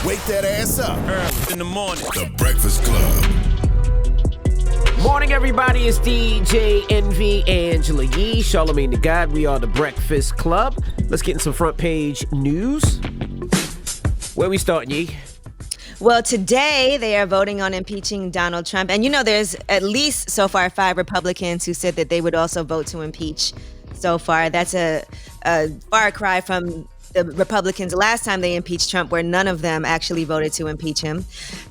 Wake that ass up. Early in the morning. The Breakfast Club. Morning, everybody. It's DJ Envy, Angela Yee, Charlamagne the God. We are the Breakfast Club. Let's get in some front page news. Where we starting, Yee? Well, today they are voting on impeaching Donald Trump. And there's at least so far 5 Republicans who said that they would also vote to impeach so far. That's a far cry from the Republicans last time they impeached Trump, where none of them actually voted to impeach him.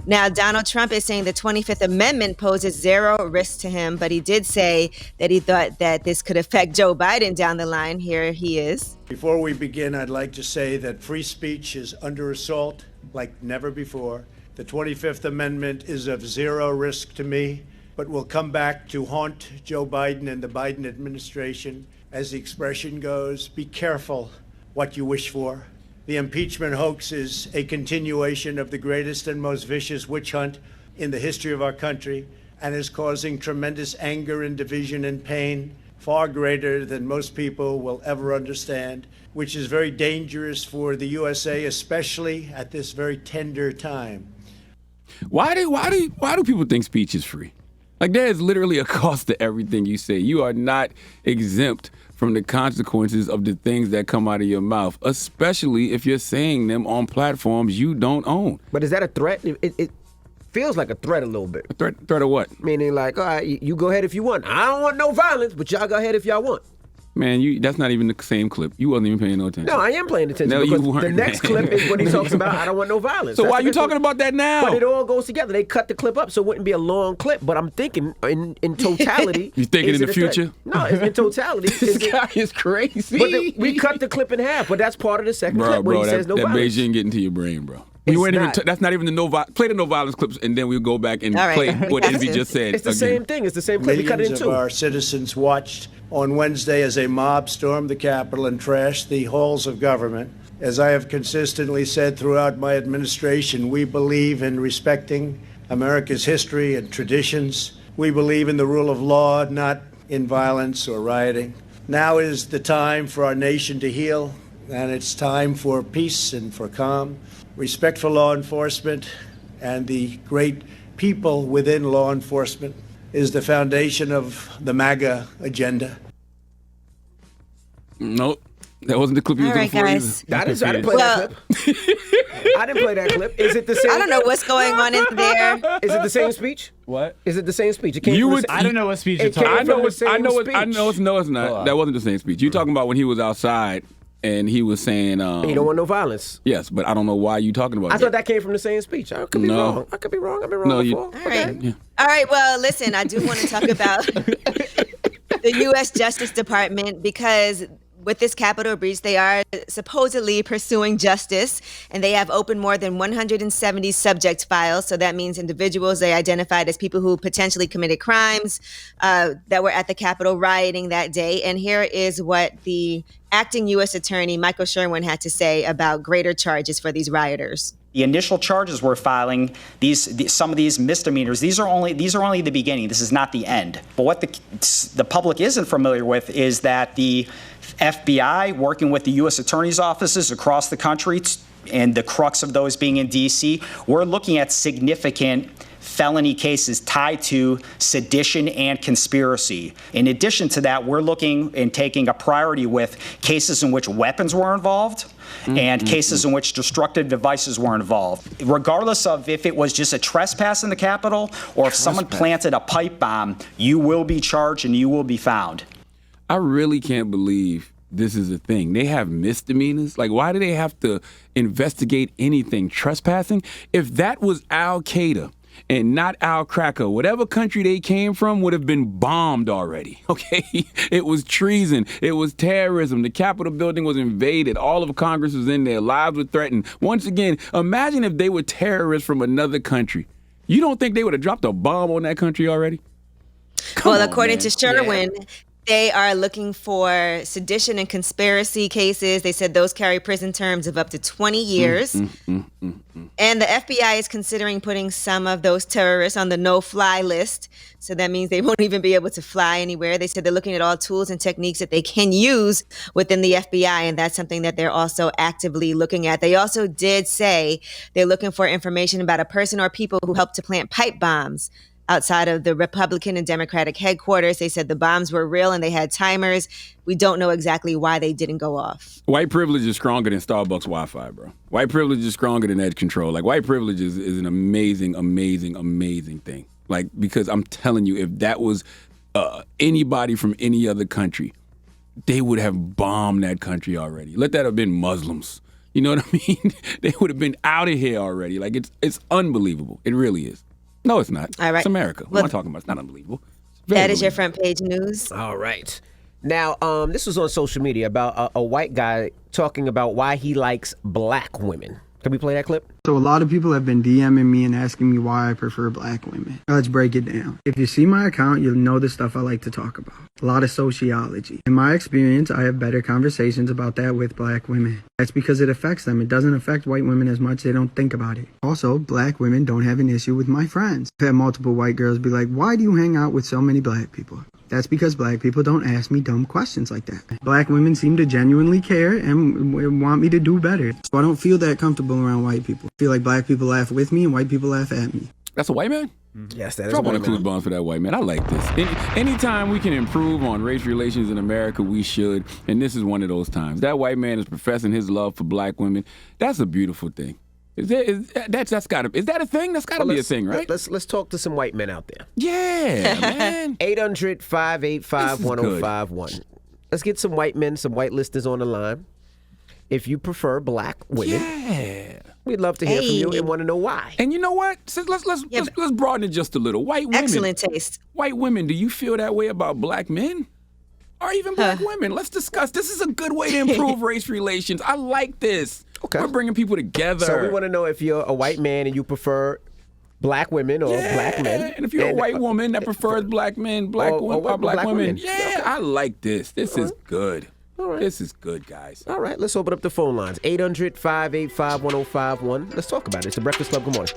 Now, Donald Trump is saying the 25th Amendment poses zero risk to him, but he did say that he thought that this could affect Joe Biden down the line. Here he is. Before we begin, I'd like to say that free speech is under assault like never before. The 25th Amendment is of zero risk to me, but will come back to haunt Joe Biden and the Biden administration. As the expression goes, be careful what you wish for. The impeachment hoax is a continuation of the greatest and most vicious witch hunt in the history of our country and is causing tremendous anger and division and pain, far greater than most people will ever understand, which is very dangerous for the USA, especially at this very tender time. Why do people think speech is free? Like, there is literally a cost to everything you say. You are not exempt from the consequences of the things that come out of your mouth, especially if you're saying them on platforms you don't own. But is that a threat? It feels like a threat a little bit. A threat of what? Meaning like, all right, you go ahead if you want. I don't want no violence, but y'all go ahead if y'all want. Man, that's not even the same clip. You wasn't even paying no attention. No, I am paying attention. No, because you weren't. The next clip is when he talks about, I don't want no violence. So why are you talking about that now? But it all goes together. They cut the clip up so it wouldn't be a long clip. But I'm thinking in totality. You thinking in the future? No, in totality. This guy is crazy. But we cut the clip in half, but that's part of the second clip where he says no violence. That Beijing getting to your brain, bro. That's not even the play the no violence clips, and then we'll go back and play what Envy just said. It's the same thing. It's the same clip. We cut it in Millions two. of our citizens watched on Wednesday as a mob stormed the Capitol and trashed the halls of government. As I have consistently said throughout my administration, we believe in respecting America's history and traditions. We believe in the rule of law, not in violence or rioting. Now is the time for our nation to heal, and it's time for peace and for calm. Respect for law enforcement and the great people within law enforcement is the foundation of the MAGA agenda. Nope. That wasn't the clip you was looking for either. I didn't play that clip. I didn't play that clip. Is it the same? I don't know what's going on in there. Is it the same speech? What? Is it the same speech? It came from I don't know what speech you're talking I know about. it's not. That wasn't the same speech. You're talking about when he was outside and he was saying he don't want no violence. Yes, but I don't know why you talking about I that. thought that came from the same speech. I could be wrong. I've been wrong before. All right. Yeah. All right. Well, listen, I do want to talk about the U.S. Justice Department, because with this Capitol breach, they are supposedly pursuing justice, and they have opened more than 170 subject files. So that means individuals they identified as people who potentially committed crimes that were at the Capitol rioting that day. And here is what the acting U.S. Attorney Michael Sherwin had to say about greater charges for these rioters. The initial charges we're filing, some of these misdemeanors, these are only the beginning. This is not the end. But what the public isn't familiar with is that the FBI, working with the U.S. Attorney's offices across the country, and the crux of those being in D.C., we're looking at significant felony cases tied to sedition and conspiracy. In addition to that, we're looking and taking a priority with cases in which weapons were involved and cases in which destructive devices were involved. Regardless of if it was just a trespass in the Capitol or if someone planted a pipe bomb, you will be charged and you will be found. I really can't believe this is a thing. They have misdemeanors. Like, why do they have to investigate anything? Trespassing? If that was Al-Qaeda and not Al-Qaeda, whatever country they came from would have been bombed already, okay? It was treason. It was terrorism. The Capitol building was invaded. All of Congress was in there. Lives were threatened. Once again, imagine if they were terrorists from another country. You don't think they would have dropped a bomb on that country already? According to Sherwin, They are looking for sedition and conspiracy cases. They said those carry prison terms of up to 20 years. And the FBI is considering putting some of those terrorists on the no-fly list. So that means they won't even be able to fly anywhere. They said they're looking at all tools and techniques that they can use within the FBI, and that's something that they're also actively looking at. They also did say they're looking for information about a person or people who helped to plant pipe bombs outside of the Republican and Democratic headquarters. They said the bombs were real and they had timers. We don't know exactly why they didn't go off. White privilege is stronger than Starbucks Wi-Fi, bro. White privilege is stronger than edge control. Like, white privilege is an amazing, amazing, amazing thing. Like, because I'm telling you, if that was anybody from any other country, they would have bombed that country already. Let that have been Muslims. You know what I mean? They would have been out of here already. Like, it's unbelievable. It really is. No, it's not. All right. It's America. What am I talking about? It's not unbelievable. That is your front page news. All right. Now, this was on social media about a white guy talking about why he likes black women. Can we play that clip? So a lot of people have been DMing me and asking me why I prefer black women. Let's break it down. If you see my account, you'll know the stuff I like to talk about. A lot of sociology. In my experience, I have better conversations about that with black women. That's because it affects them. It doesn't affect white women as much. They don't think about it. Also, black women don't have an issue with my friends. I've had multiple white girls be like, why do you hang out with so many black people? That's because black people don't ask me dumb questions like that. Black women seem to genuinely care and want me to do better. So I don't feel that comfortable around white people. I feel like black people laugh with me and white people laugh at me. That's a white man? Yes, that is Drop a on white the clue man. bombs for that white man. I like this. Anytime we can improve on race relations in America, we should. And this is one of those times. That white man is professing his love for black women. That's a beautiful thing. Is that a thing? That's gotta be a thing, right? Let's talk to some white men out there. Yeah, man. 800-585-1051. Let's get some white men, some white listeners on the line. If you prefer black women, Yeah. we'd love to hear from you and want to know why. And you know what? Let's broaden it just a little. White women. Excellent taste. White women, do you feel that way about black men? Or even black women? Let's discuss. This is a good way to improve race relations. I like this. Okay. We're bringing people together. So we want to know if you're a white man and you prefer black women or black men. And if you're a white woman that prefers black men, black women. Yeah, okay. I like this. This is good. All right. This is good, guys. All right, let's open up the phone lines. 800-585-1051. Let's talk about it. It's the Breakfast Club. Good morning.